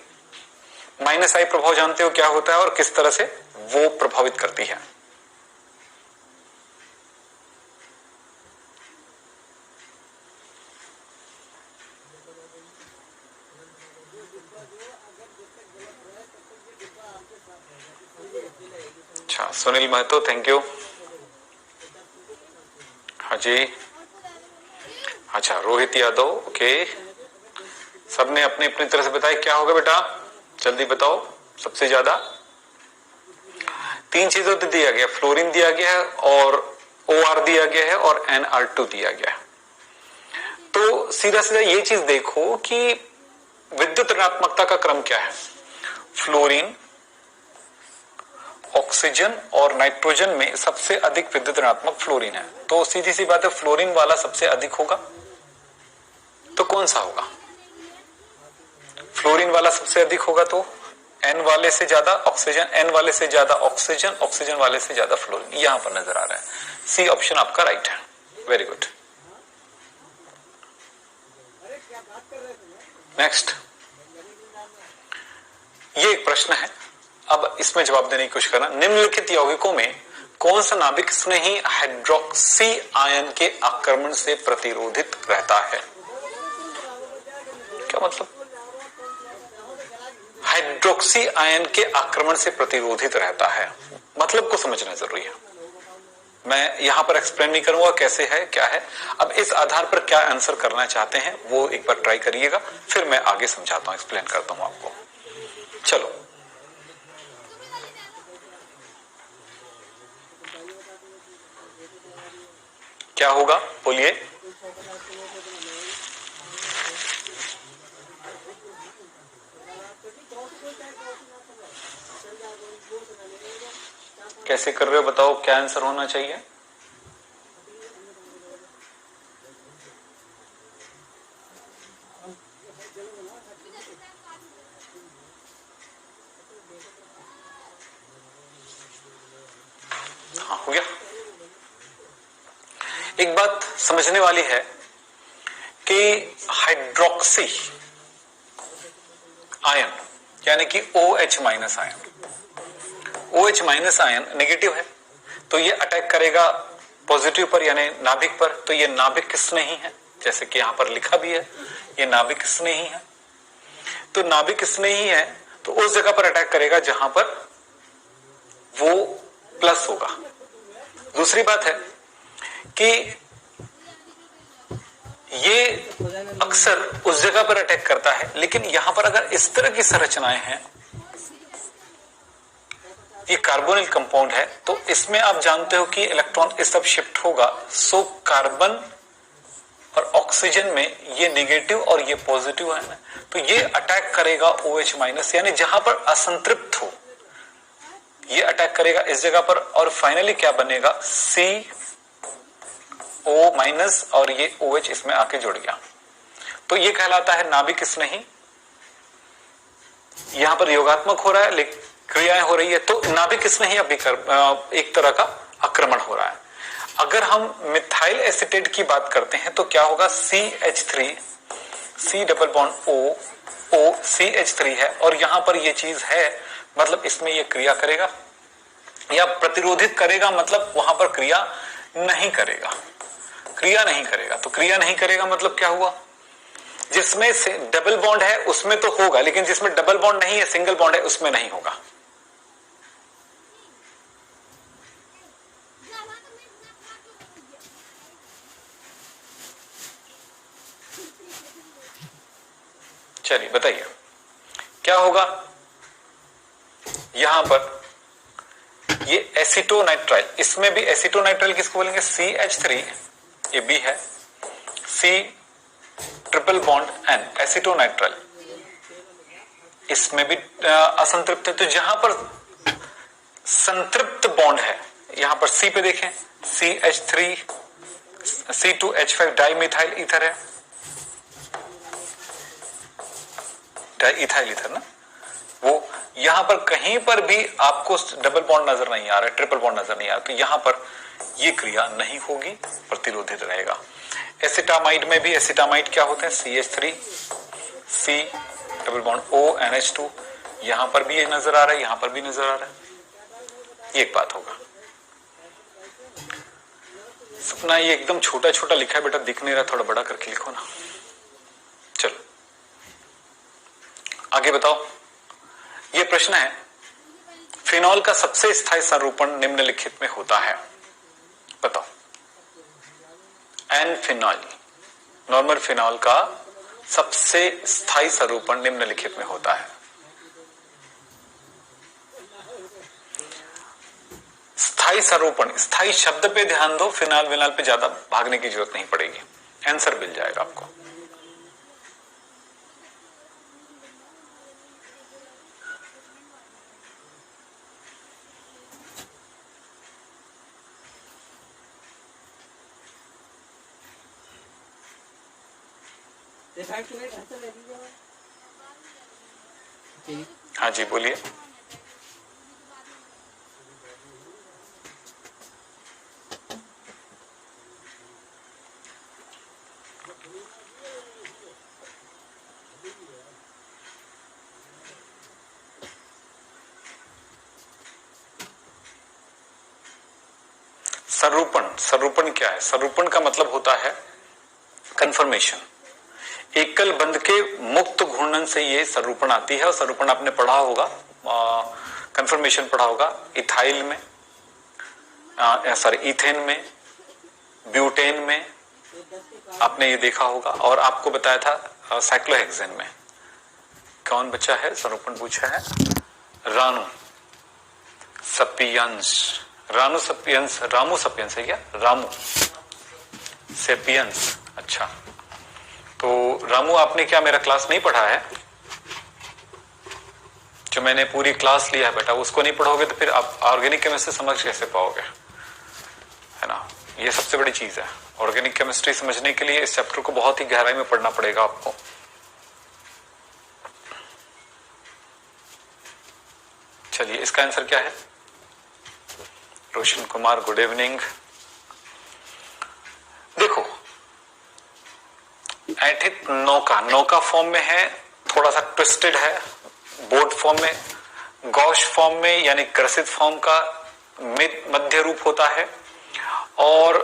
-i प्रभाव जानते हो क्या होता है और किस तरह से वो प्रभावित करती है? अच्छा, सुनील महतो, थैंक यू। हाँ जी, अच्छा रोहित यादव, ओके। सबने अपनी अपनी तरह से बताया क्या होगा बेटा, जल्दी बताओ। सबसे ज्यादा 3 चीजों तो दिया गया, फ्लोरीन दिया गया है और OR दिया गया है और NR2 दिया गया है। तो सीधा सीधा ये चीज देखो कि विद्युत ऋणात्मकता का क्रम क्या है। फ्लोरीन, ऑक्सीजन और नाइट्रोजन में सबसे अधिक विद्युत ऋणात्मक फ्लोरीन है, तो सीधी सी बात है फ्लोरीन वाला सबसे अधिक होगा। तो कौन सा होगा? फ्लोरीन वाला सबसे अधिक होगा, तो N वाले से ज्यादा ऑक्सीजन, N वाले से ज्यादा ऑक्सीजन, ऑक्सीजन वाले से ज्यादा फ्लोरीन, यहां पर नजर आ रहा है। सी ऑप्शन आपका राइट है, वेरी गुड। नेक्स्ट, ये एक प्रश्न है, अब इसमें जवाब देने की कोशिश करना। निम्नलिखित यौगिकों में कौन सा नाभिक स्नेही हाइड्रोक्सी आयन के आक्रमण से प्रतिरोधित रहता है? क्या मतलब? हाइड्रोक्सी आयन के आक्रमण से प्रतिरोधित रहता है, मतलब को समझना जरूरी है। मैं यहां पर एक्सप्लेन नहीं करूंगा कैसे है क्या है। अब इस आधार पर क्या आंसर करना चाहते हैं वो एक बार ट्राई करिएगा, फिर मैं आगे समझाता हूं, एक्सप्लेन करता हूं आपको। चलो, क्या होगा बोलिए। कैसे कर रहे हो बताओ, क्या आंसर होना चाहिए? हाँ, हो गया। एक बात समझने वाली है कि हाइड्रोक्सी आयन यानी कि OH minus ion, OH minus ion negative है, तो ये अटैक करेगा पॉजिटिव पर यानी नाभिक पर। तो ये नाभिक स्नेही है, जैसे कि यहां पर लिखा भी है, ये नाभिक स्नेही है। तो नाभिक स्नेही है तो उस जगह पर अटैक करेगा जहां पर वो प्लस होगा। दूसरी बात है कि ये अक्सर उस जगह पर अटैक करता है, लेकिन यहां पर अगर इस तरह की संरचनाएं हैं, ये कार्बोनिल कंपाउंड है, तो इसमें आप जानते हो कि इलेक्ट्रॉन इस तरफ शिफ्ट होगा। सो कार्बन और ऑक्सीजन में ये नेगेटिव और ये पॉजिटिव है ना, तो ये अटैक करेगा OH माइनस, यानी जहां पर असंतृप्त हो ये अटैक करेगा इस जगह पर, और फाइनली क्या बनेगा, O माइनस और ये OH इसमें आके जुड़ गया, तो ये कहलाता है नाभिक स्नेही। यहां पर योगात्मक हो रहा है, लेकिन क्रियाएं हो रही है, तो नाभिक स्नेही एक तरह का आक्रमण हो रहा है। अगर हम मिथाइल एसीटेट की बात करते हैं तो क्या होगा, CH3 C double bond O CH3 है, और यहां पर ये चीज है, मतलब इसमें ये क्रिया करेगा या प्रतिरोधित करेगा, मतलब वहां पर क्रिया नहीं करेगा, क्रिया नहीं करेगा। तो क्रिया नहीं करेगा मतलब क्या हुआ, जिसमें से डबल बॉन्ड है उसमें तो होगा, लेकिन जिसमें डबल बॉन्ड नहीं है, सिंगल बॉन्ड है, उसमें नहीं होगा। चलिए बताइए क्या होगा, यहां पर ये एसीटोनाइट्राइल, इसमें भी एसीटोनाइट्राइल किसको बोलेंगे, CH3, ये B है, C triple bond N, acetonitrile, इसमें भी असंतृप्त है। तो जहां पर संतृप्त बॉन्ड है, यहां पर C पे देखें, CH3 C2H5 डाइमिथाइल ईथर है, डाइइथाइल ईथर ना, वो यहां पर कहीं पर भी आपको डबल बॉन्ड नजर नहीं आ रहा है, ट्रिपल बॉन्ड नजर नहीं आ रहा, तो यहां पर ये क्रिया नहीं होगी, प्रतिरोधित रहेगा। एसिटामाइड में भी, एसिटामाइड क्या होते हैं, CH3 C double bond O NH2, यहां पर भी ये नजर आ रहा है, यहां पर भी नजर आ रहा है, एक बात होगा। सपना ये एकदम छोटा छोटा लिखा है बेटा, दिख नहीं रहा, थोड़ा बड़ा करके लिखो ना। चलो आगे बताओ, ये प्रश्न है, फिनॉल का सबसे स्थायी संरूपण निम्नलिखित में होता है, बताओ। एन फिनॉल, नॉर्मल फिनॉल का सबसे स्थायी संरूपण निम्नलिखित में होता है। स्थायी संरूपण, स्थायी शब्द पे ध्यान दो, फिनाल विनाल पे ज्यादा भागने की जरूरत नहीं पड़ेगी, आंसर मिल जाएगा आपको। हाँ जी बोलिए। संरूपण, संरूपण क्या है, संरूपण का मतलब होता है कंफर्मेशन। एकल बंध के मुक्त घूर्णन से ये संरूपण आती है, और संरूपण आपने पढ़ा होगा, कंफर्मेशन पढ़ा होगा इथाइल में, सॉरी इथेन में, ब्यूटेन में आपने ये देखा होगा, और आपको बताया था साइक्लोहेक्सेन में। कौन बच्चा है, संरूपण पूछा है, रानू सपियंस, रानू सपियंस, रामू सपियंस है क्या, रामू सेपियंस, अच्छा। तो रामू आपने क्या मेरा क्लास नहीं पढ़ा है, जो मैंने पूरी क्लास लिया है बेटा, उसको नहीं पढ़ोगे तो फिर आप ऑर्गेनिक केमिस्ट्री समझ कैसे पाओगे, है ना। ये सबसे बड़ी चीज है, ऑर्गेनिक केमिस्ट्री समझने के लिए इस चैप्टर को बहुत ही गहराई में पढ़ना पड़ेगा आपको। चलिए इसका आंसर क्या है, रोशन कुमार गुड इवनिंग। देखो ऐठित नौका, नौका फॉर्म में है, थोड़ा सा ट्विस्टेड है, बोट फॉर्म में, गौश फॉर्म में यानी ग्रसित फॉर्म का मध्य रूप होता है, और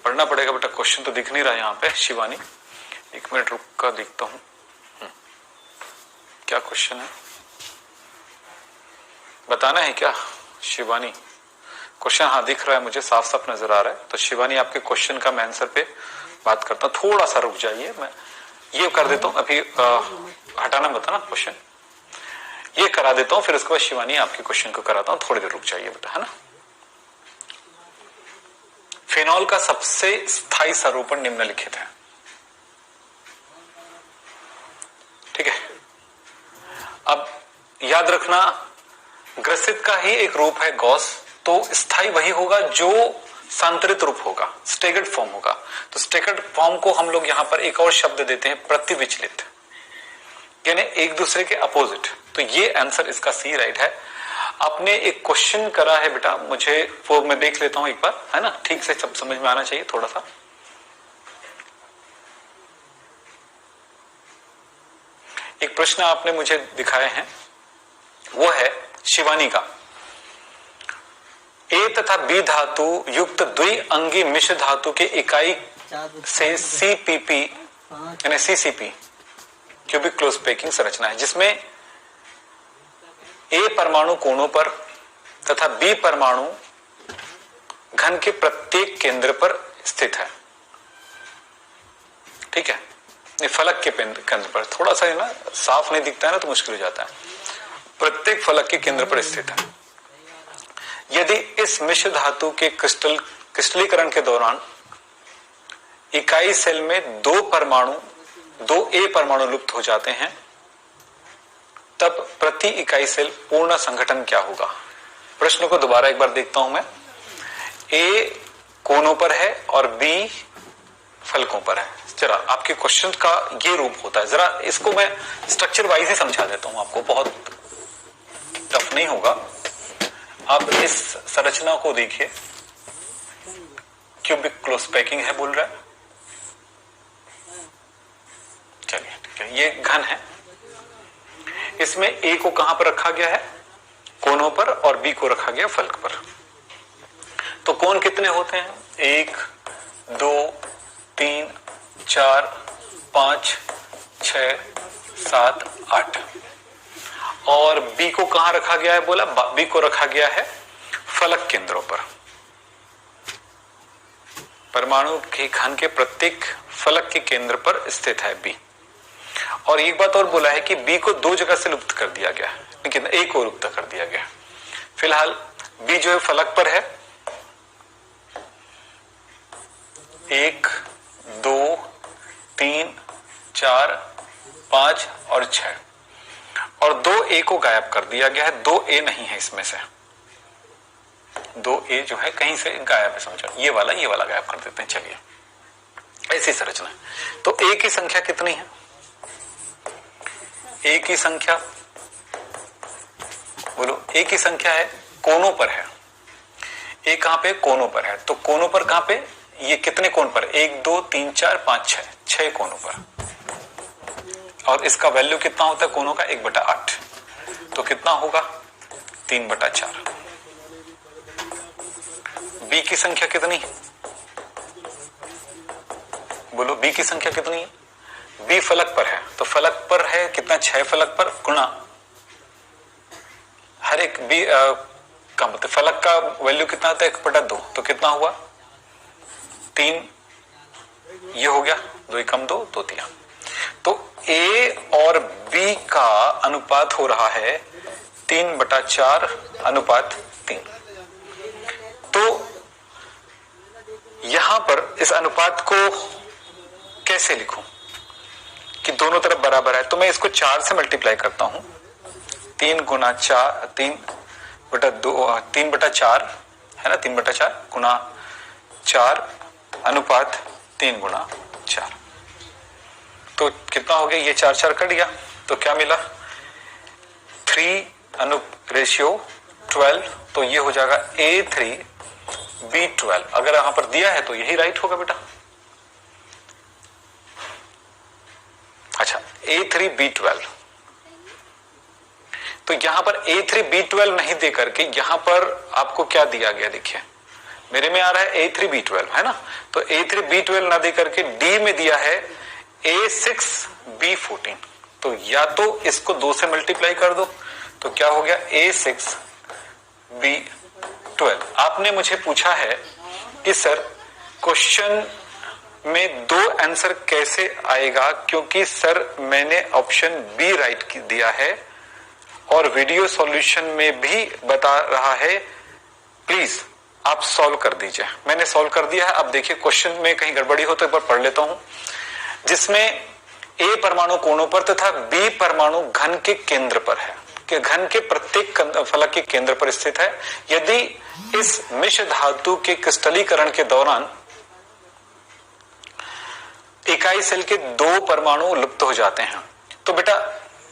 पढ़ना पड़ेगा बेटा, क्वेश्चन तो दिख नहीं रहा यहां पे। शिवानी एक मिनट रुक कर देखता हूं, क्या क्वेश्चन है, बताना है क्या शिवानी, क्वेश्चन हाँ दिख रहा है मुझे, साफ साफ नजर आ रहा है। तो शिवानी आपके क्वेश्चन का मैं आंसर पे बात करता हूँ, थोड़ा सा रुक जाइए, मैं ये कर देता हूँ अभी, हटाना मत ना क्वेश्चन, ये करा देता हूँ, फिर उसके बाद शिवानी आपके क्वेश्चन को कराता हूँ, थोड़ी देर रुक जाइए बेटा, है ना। फिनॉल का सबसे स्थायी संरूपण निम्नलिखित है, ठीक है। अब याद रखना, ग्रसित का ही एक रूप है गॉस, तो स्थायी वही होगा जो सांतरित रूप होगा, स्टेगर्ड फॉर्म होगा। तो स्टेगर्ड फॉर्म को हम लोग यहां पर एक और शब्द देते हैं, प्रतिविचलित, यानी एक दूसरे के अपोजिट। तो ये आंसर इसका सी राइट है। आपने एक क्वेश्चन करा है बेटा, मुझे वो मैं देख लेता हूं एक बार, है ना, ठीक से सब समझ में आना चाहिए थोड़ा सा। एक प्रश्न आपने मुझे दिखाए हैं, वो है शिवानी का, ए तथा बी धातु युक्त द्विअंगी मिश्र धातु के इकाई से सीपीपी यानी सीसीपी क्यूबिक क्लोज पैकिंग संरचना है, जिसमें ए परमाणु कोनों पर तथा बी परमाणु घन के प्रत्येक केंद्र पर स्थित है। ठीक है, ये फलक के केंद्र पर, थोड़ा सा ना साफ नहीं दिखता है ना तो मुश्किल हो जाता है, प्रत्येक फलक के केंद्र पर स्थित है। यदि इस मिश्र धातु के क्रिस्टलीकरण के दौरान इकाई सेल में दो ए परमाणु लुप्त हो जाते हैं, तब प्रति इकाई सेल पूर्ण संगठन क्या होगा। प्रश्न को दोबारा एक बार देखता हूं मैं। ए कोनों पर है और बी फलकों पर है। जरा आपके क्वेश्चन का ये रूप होता है, जरा इसको मैं स्ट्रक्चर वाइज ही समझा देता हूं आपको, बहुत टफ नहीं होगा। आप इस संरचना को देखिए, क्यूबिक क्लोज पैकिंग है बोल रहा है, चलिए ठीक है, ये घन है। इसमें ए को कहां पर रखा गया है, कोनों पर, और बी को रखा गया फलक पर। तो कोण कितने होते हैं, 1 2 3 4 5 6 7 8। और बी को कहां रखा गया है, बोला बी को रखा गया है फलक केंद्रों पर। परमाणु के घन के प्रत्येक फलक के केंद्र पर स्थित है बी। और एक बात और बोला है कि बी को दो जगह से लुप्त कर दिया गया, लेकिन ए को लुप्त कर दिया गया। फिलहाल बी जो है फलक पर है, 1 2 3 4 5 और 6, और 2 ए को गायब कर दिया गया है। 2 ए नहीं है इसमें से, 2 ए जो है कहीं से गायब है, समझो, ये वाला गायब कर देते हैं। चलिए, ऐसी संरचना है। तो ए की संख्या कितनी है, ए की संख्या बोलो, ए की संख्या है, कोनों पर है। ए कहां पे, कोनों पर है। तो कोनों पर कहां पे, ये कितने कोण पर, 1 2 3 4 5 6 कोनों पर। और इसका वैल्यू कितना होता है कोनों का, 1/8। तो कितना होगा, 3/4। बी की संख्या कितनी है, बोलो बी की संख्या कितनी है। बी फलक पर है, तो फलक पर है कितना, 6 फलक पर गुणा हर एक बी का मतलब फलक का वैल्यू कितना होता है, 1/2। तो कितना हुआ, 3, ये हो गया, 2 कम 2 2 3। तो ए और बी का अनुपात हो रहा है 3/4 अनुपात 3। तो यहां पर इस अनुपात को कैसे लिखूं कि दोनों तरफ बराबर है। तो मैं इसको 4 से मल्टीप्लाई करता हूं, 3 गुना 4, 3/4 है ना, 3/4 गुना 4 अनुपात 3 गुना 4। तो कितना हो गया, ये 4 4 कट गया, तो क्या मिला, 3 रेशियो 12। तो ये हो जाएगा A3B12। अगर यहां पर दिया है तो यही राइट होगा बेटा। अच्छा, A3B12। तो यहां पर A3B12 नहीं दे करके यहां पर आपको क्या दिया गया, देखिए मेरे में आ रहा है A3B12 है ना, तो A3B12 ना दे करके D में दिया है A6B14। तो या तो इसको 2 से मल्टीप्लाई कर दो, तो क्या हो गया, A6B12। आपने मुझे पूछा है कि सर क्वेश्चन में 2 आंसर कैसे आएगा, क्योंकि सर मैंने ऑप्शन बी राइट दिया है और वीडियो सॉल्यूशन में भी बता रहा है, प्लीज आप सॉल्व कर दीजिए। मैंने सॉल्व कर दिया है। अब देखिए क्वेश्चन में कहीं गड़बड़ी हो तो एक बार पढ़ लेता हूं, जिसमें ए परमाणु कोनों पर तथा बी परमाणु घन के केंद्र पर है, कि घन के प्रत्येक फलक के केंद्र पर स्थित है। यदि इस मिश्र धातु के क्रिस्टलीकरण के दौरान इकाई सेल के 2 परमाणु लुप्त हो जाते हैं, तो बेटा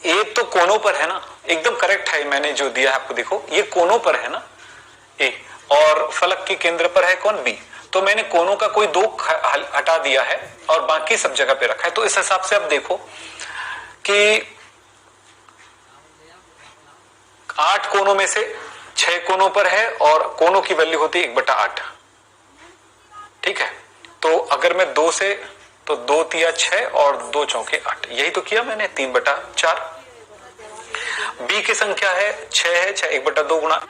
ए तो कोनों पर है ना, एकदम करेक्ट है, मैंने जो दिया है आपको देखो, ये कोनों पर है ना ए, और फलक के केंद्र पर है कौन, बी। तो मैंने कोनों का कोई 2 हटा दिया है और बाकी सब जगह पे रखा है। तो इस हिसाब से आप देखो कि 8 कोनों में से 6 कोनों पर है और कोनों की वैल्यू होती है 1/8। ठीक है, तो अगर मैं 2 से, तो 2 तिया 6 और 2 चौके 8, यही तो किया मैंने, 3/4। बी की संख्या है 6 है, 6 1/2 गुणा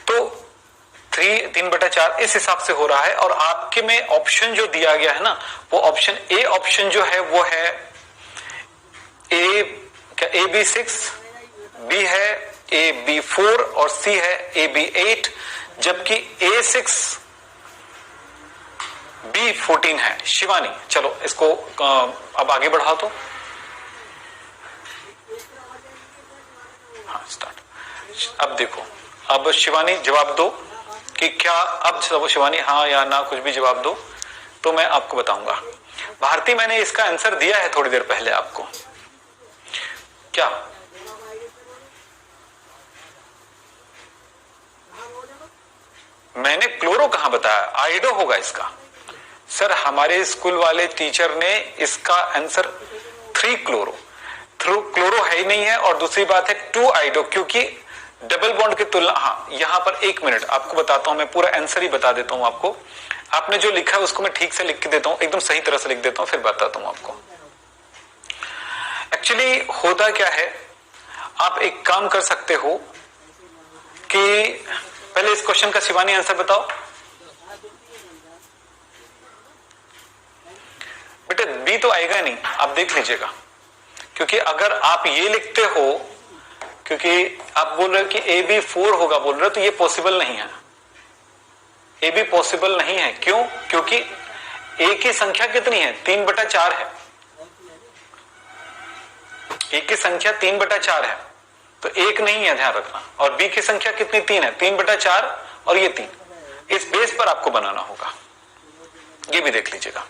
तो 3/4 इस हिसाब से हो रहा है। और आपके में ऑप्शन जो दिया गया है ना, वो ऑप्शन ए, ऑप्शन जो है वो है ए, क्या AB6, बी है AB4 और सी है AB8, जबकि A6 B14 है। शिवानी, चलो इसको अब आगे बढ़ाओ तो। हाँ स्टार्ट। अब देखो, अब शिवानी जवाब दो कि क्या, अब सब शिवानी हाँ या ना कुछ भी जवाब दो तो मैं आपको बताऊंगा। भारती, मैंने इसका आंसर दिया है थोड़ी देर पहले आपको। क्या मैंने क्लोरो कहां बताया, आइडो होगा इसका। सर हमारे स्कूल वाले टीचर ने इसका आंसर 3 क्लोरो, क्लोरो है ही नहीं है, और दूसरी बात है 2 आइडो, क्योंकि डबल बॉन्ड की तुलना, हाँ यहां पर 1 मिनट आपको बताता हूं, मैं पूरा आंसर ही बता देता हूं आपको। आपने जो लिखा है उसको मैं ठीक से लिख के देता हूं, एकदम सही तरह से लिख देता हूं, फिर बताता हूं आपको। एक्चुअली होता क्या है, आप एक काम कर सकते हो कि पहले इस क्वेश्चन का शिवानी आंसर बताओ। बेटे बी तो आएगा नहीं, आप देख लीजिएगा, क्योंकि अगर आप ये लिखते हो, क्योंकि आप बोल रहे हो कि AB4 होगा बोल रहे हो, तो ये पॉसिबल नहीं है, AB पॉसिबल नहीं है। क्यों? क्योंकि A की संख्या कितनी है, 3/4 है, A की संख्या 3/4 है, तो 1 नहीं है, ध्यान रखना। और B की संख्या कितनी, 3 है, 3/4 और ये 3, इस बेस पर आपको बनाना होगा, ये भी देख लीजिएगा।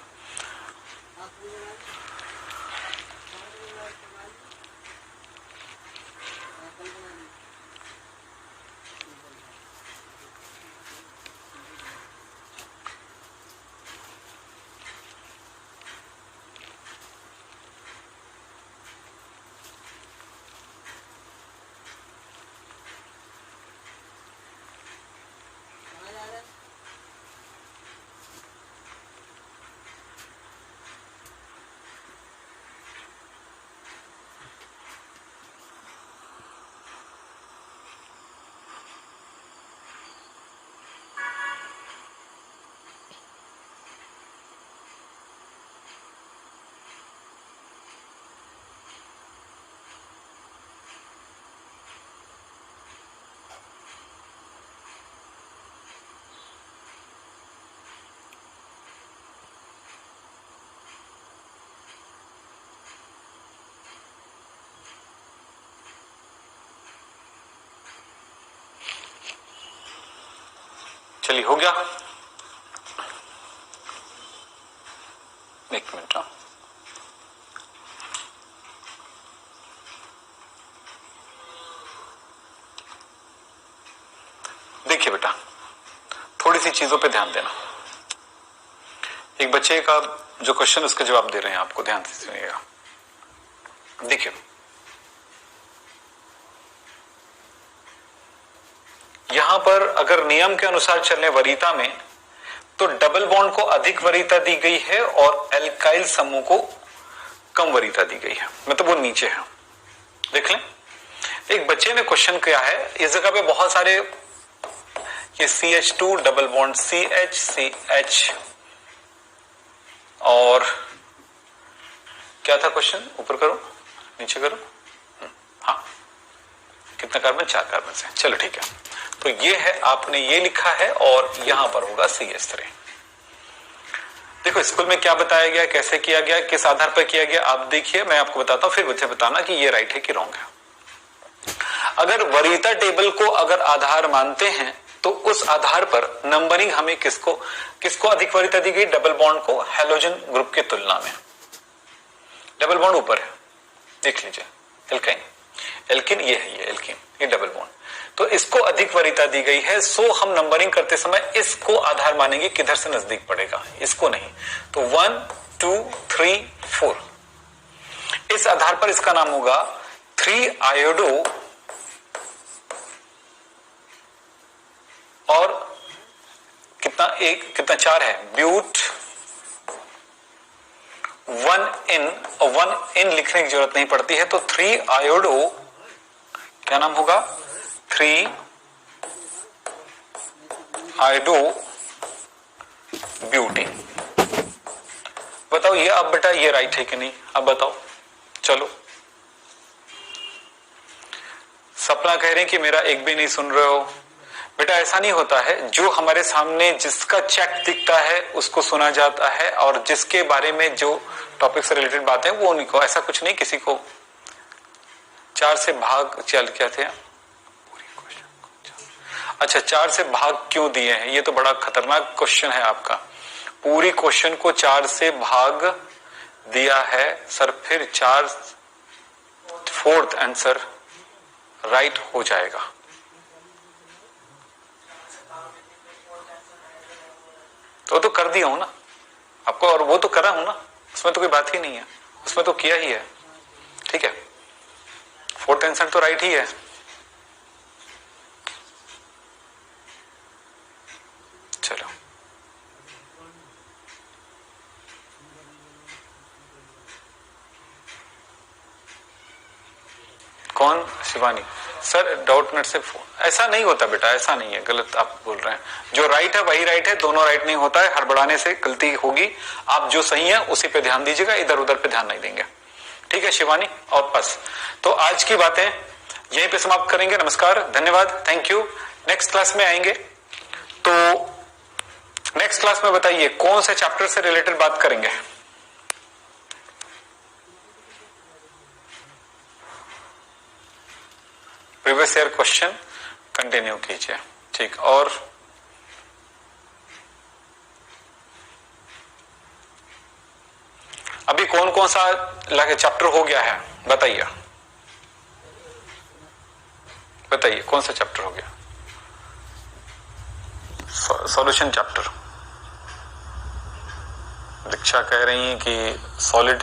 चलिए हो गया, 1 मिनट। देखिए बेटा, थोड़ी सी चीजों पे ध्यान देना। एक बच्चे का जो क्वेश्चन, उसका जवाब दे रहे हैं आपको, ध्यान से सुनिएगा। देखिए यहां पर अगर नियम के अनुसार चलने वरीयता में, तो डबल बॉन्ड को अधिक वरीयता दी गई है और एल्काइल समूह को कम वरीयता दी गई है, मतलब वो नीचे है। देख लें, एक बच्चे ने क्वेश्चन किया है, इस जगह पे बहुत सारे ये CH2 डबल बॉन्ड CH और क्या था क्वेश्चन, ऊपर करो नीचे करो, हाँ कितना कार्बन, 4 कार्बन से, चलो ठीक है। तो ये है, आपने ये लिखा है और यहां पर होगा CH3। देखो स्कूल में क्या बताया गया, कैसे किया गया, किस आधार पर किया गया, आप देखिए, मैं आपको बताता हूं, फिर मुझे बताना कि ये राइट है कि रॉन्ग है। अगर वरीयता टेबल को अगर आधार मानते हैं तो उस आधार पर नंबरिंग हमें किसको अधिक वरीयता दी गई, डबल बॉन्ड को हेलोजन ग्रुप की तुलना में। डबल बॉन्ड ऊपर है, देख लीजिए, एल्काइन, एल्किन ये है, ये एल्किन, ये डबल बॉन्ड, तो इसको अधिक वरीयता दी गई है। सो हम नंबरिंग करते समय इसको आधार मानेंगे, किधर से नजदीक पड़ेगा, इसको नहीं। तो 1 2 3 4, इस आधार पर इसका नाम होगा 3 आयोडो और कितना, एक कितना, 4 है, ब्यूट 1 इन, और 1 इन लिखने की जरूरत नहीं पड़ती है, तो 3 आयोडो क्या नाम होगा, 3 आयोडो ब्यूटीन। बताओ ये, अब बेटा ये राइट है कि नहीं, अब बताओ, चलो। सपना कह रहे हैं कि मेरा एक भी नहीं सुन रहे हो। बेटा ऐसा नहीं होता है, जो हमारे सामने जिसका चेक दिखता है उसको सुना जाता है, और जिसके बारे में जो टॉपिक से रिलेटेड बातें वो उन्हीं को, ऐसा कुछ नहीं किसी को 4 से भाग, चल क्या थे, अच्छा 4 से भाग क्यों दिए हैं, ये तो बड़ा खतरनाक क्वेश्चन है आपका। पूरी क्वेश्चन को 4 से भाग दिया है सर, फिर 4th आंसर राइट हो जाएगा। तो कर दिया हूं ना आपको, और वो तो करा हूं ना, उसमें तो कोई बात ही नहीं है, उसमें तो किया ही है, ठीक है। 4th आंसर तो राइट ही है। चलो कौन, शिवानी सर डाउट नेट से ऐसा नहीं होता बेटा, ऐसा नहीं है, गलत आप बोल रहे हैं। जो राइट है वही राइट है, दोनों राइट नहीं होता है, हड़बड़ाने से गलती होगी। आप जो सही है उसी पे ध्यान दीजिएगा, इधर उधर पे ध्यान नहीं देंगे, ठीक है शिवानी। और बस, तो आज की बातें यहीं पे समाप्त करेंगे। नमस्कार, धन्यवाद, थैंक यू। नेक्स्ट क्लास में आएंगे, तो नेक्स्ट क्लास में बताइए कौन से चैप्टर से रिलेटेड बात करेंगे। प्रीवियस ईयर क्वेश्चन कंटिन्यू कीजिए, ठीक। और अभी कौन कौन सा चैप्टर हो गया है बताइए, बताइए कौन सा चैप्टर हो गया। सॉल्यूशन चैप्टर, दीक्षा कह रही है कि सॉलिड